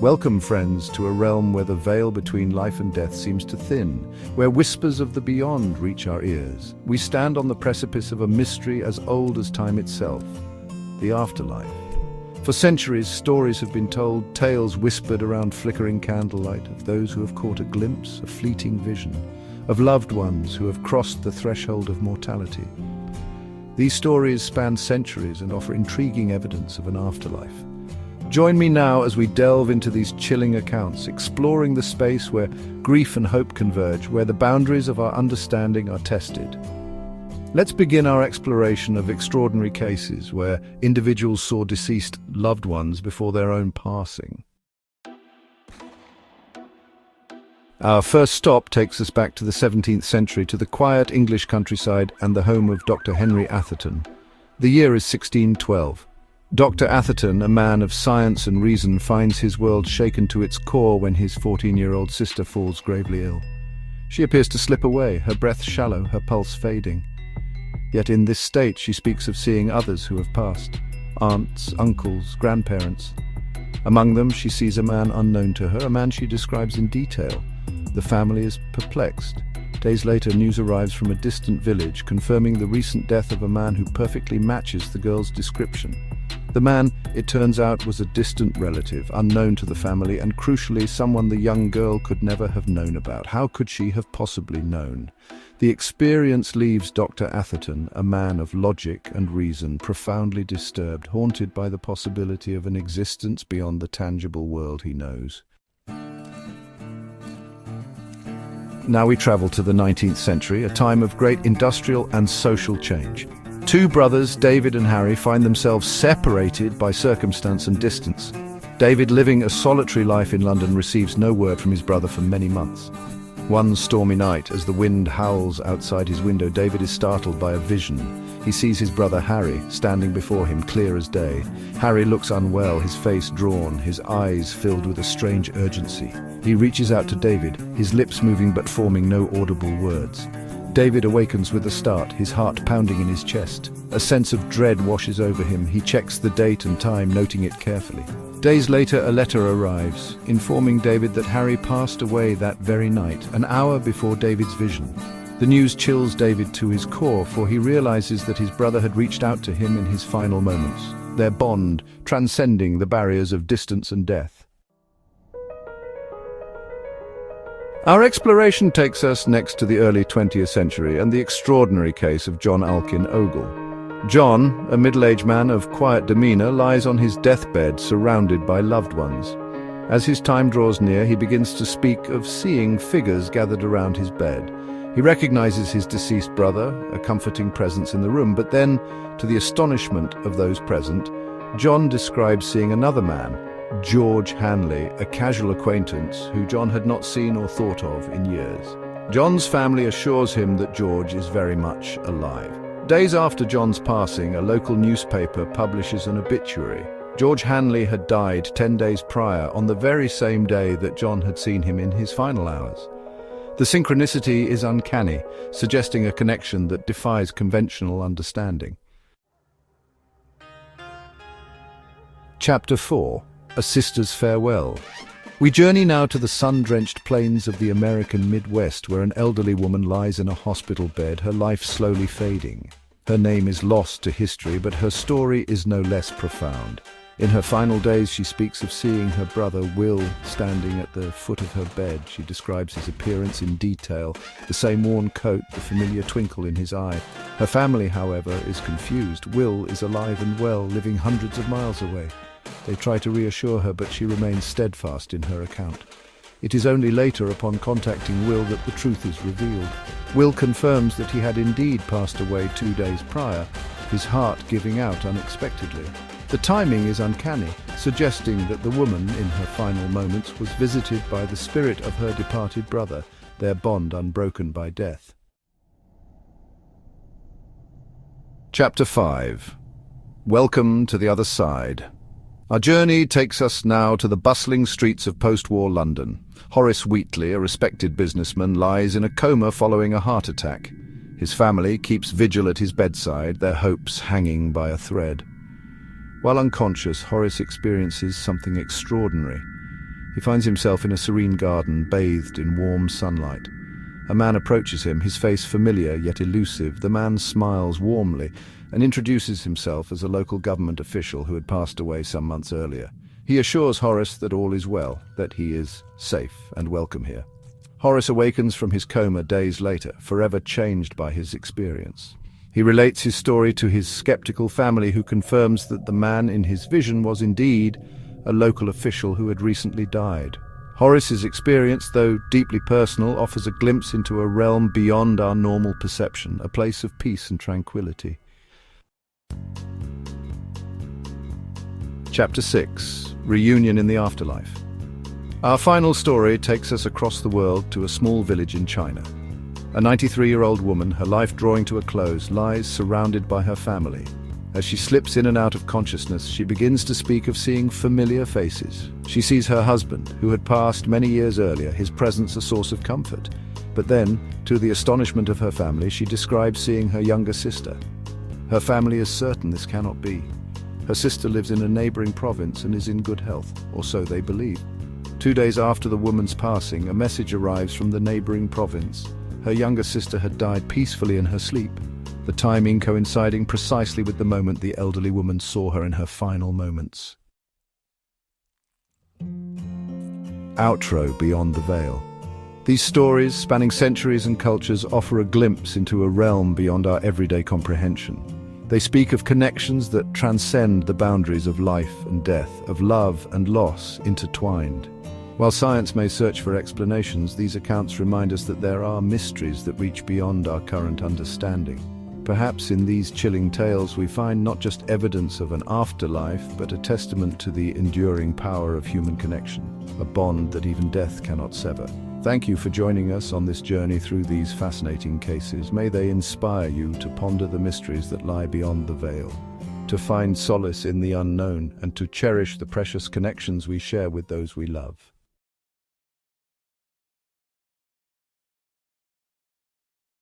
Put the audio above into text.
Welcome, friends, to a realm where the veil between life and death seems to thin, where whispers of the beyond reach our ears. We stand on the precipice of a mystery as old as time itself, the afterlife. For centuries, stories have been told, tales whispered around flickering candlelight of those who have caught a glimpse, a fleeting vision, of loved ones who have crossed the threshold of mortality. These stories span centuries and offer intriguing evidence of an afterlife. Join me now as we delve into these chilling accounts, exploring the space where grief and hope converge, where the boundaries of our understanding are tested. Let's begin our exploration of extraordinary cases where individuals saw deceased loved ones before their own passing. Our first stop takes us back to the 17th century, to the quiet English countryside and the home of Dr. Henry Atherton. The year is 1612. Dr. Atherton, a man of science and reason, finds his world shaken to its core when his 14-year-old sister falls gravely ill. She appears to slip away, her breath shallow, her pulse fading. Yet in this state she speaks of seeing others who have passed, aunts, uncles, grandparents. Among them she sees a man unknown to her, a man she describes in detail. The family is perplexed. Days later, news arrives from a distant village confirming the recent death of a man who perfectly matches the girl's description. The man, it turns out, was a distant relative, unknown to the family, and crucially, someone the young girl could never have known about. How could she have possibly known? The experience leaves Dr. Atherton, a man of logic and reason, profoundly disturbed, haunted by the possibility of an existence beyond the tangible world he knows. Now we travel to the 19th century, a time of great industrial and social change. Two brothers, David and Harry, find themselves separated by circumstance and distance. David, living a solitary life in London, receives no word from his brother for many months. One stormy night, as the wind howls outside his window, David is startled by a vision. He sees his brother Harry standing before him, clear as day. Harry looks unwell, his face drawn, his eyes filled with a strange urgency. He reaches out to David, his lips moving but forming no audible words. David awakens with a start, his heart pounding in his chest. A sense of dread washes over him. He checks the date and time, noting it carefully. Days later, a letter arrives, informing David that Harry passed away that very night, an hour before David's vision. The news chills David to his core, for he realizes that his brother had reached out to him in his final moments, their bond transcending the barriers of distance and death. Our exploration takes us next to the early 20th century and the extraordinary case of John Alkin Ogle. John, a middle-aged man of quiet demeanor, lies on his deathbed surrounded by loved ones. As his time draws near, he begins to speak of seeing figures gathered around his bed. He recognizes his deceased brother, a comforting presence in the room, but then, to the astonishment of those present, John describes seeing another man, George Hanley, a casual acquaintance who John had not seen or thought of in years. John's family assures him that George is very much alive. Days after John's passing, a local newspaper publishes an obituary. George Hanley had died 10 days prior, on the very same day that John had seen him in his final hours. The synchronicity is uncanny, suggesting a connection that defies conventional understanding. Chapter 4. A Sister's Farewell. We journey now to the sun-drenched plains of the American Midwest, where an elderly woman lies in a hospital bed, her life slowly fading. Her name is lost to history, but her story is no less profound. In her final days, she speaks of seeing her brother Will standing at the foot of her bed. She describes his appearance in detail, the same worn coat, the familiar twinkle in his eye. Her family, however, is confused. Will is alive and well, living hundreds of miles away. They try to reassure her, but she remains steadfast in her account. It is only later, upon contacting Will, that the truth is revealed. Will confirms that he had indeed passed away 2 days prior, his heart giving out unexpectedly. The timing is uncanny, suggesting that the woman, in her final moments, was visited by the spirit of her departed brother, their bond unbroken by death. Chapter 5. Welcome to the other side. Our journey takes us now to the bustling streets of post-war London. Horace Wheatley, a respected businessman, lies in a coma following a heart attack. His family keeps vigil at his bedside, their hopes hanging by a thread. While unconscious, Horace experiences something extraordinary. He finds himself in a serene garden, bathed in warm sunlight. A man approaches him, his face familiar yet elusive. The man smiles warmly and introduces himself as a local government official who had passed away some months earlier. He assures Horace that all is well, that he is safe and welcome here. Horace awakens from his coma days later, forever changed by his experience. He relates his story to his skeptical family, who confirms that the man in his vision was indeed a local official who had recently died. Horace's experience, though deeply personal, offers a glimpse into a realm beyond our normal perception, a place of peace and tranquility. Chapter 6. Reunion in the Afterlife. Our final story takes us across the world to a small village in China. A 93-year-old woman, her life drawing to a close, lies surrounded by her family. As she slips in and out of consciousness, she begins to speak of seeing familiar faces. She sees her husband, who had passed many years earlier, his presence a source of comfort. But then, to the astonishment of her family, she describes seeing her younger sister. Her family is certain this cannot be. Her sister lives in a neighboring province and is in good health, or so they believe. 2 days after the woman's passing, a message arrives from the neighboring province. Her younger sister had died peacefully in her sleep, the timing coinciding precisely with the moment the elderly woman saw her in her final moments. Outro: Beyond the Veil. These stories, spanning centuries and cultures, offer a glimpse into a realm beyond our everyday comprehension. They speak of connections that transcend the boundaries of life and death, of love and loss intertwined. While science may search for explanations, these accounts remind us that there are mysteries that reach beyond our current understanding. Perhaps in these chilling tales we find not just evidence of an afterlife, but a testament to the enduring power of human connection, a bond that even death cannot sever. Thank you for joining us on this journey through these fascinating cases. May they inspire you to ponder the mysteries that lie beyond the veil, to find solace in the unknown, and to cherish the precious connections we share with those we love.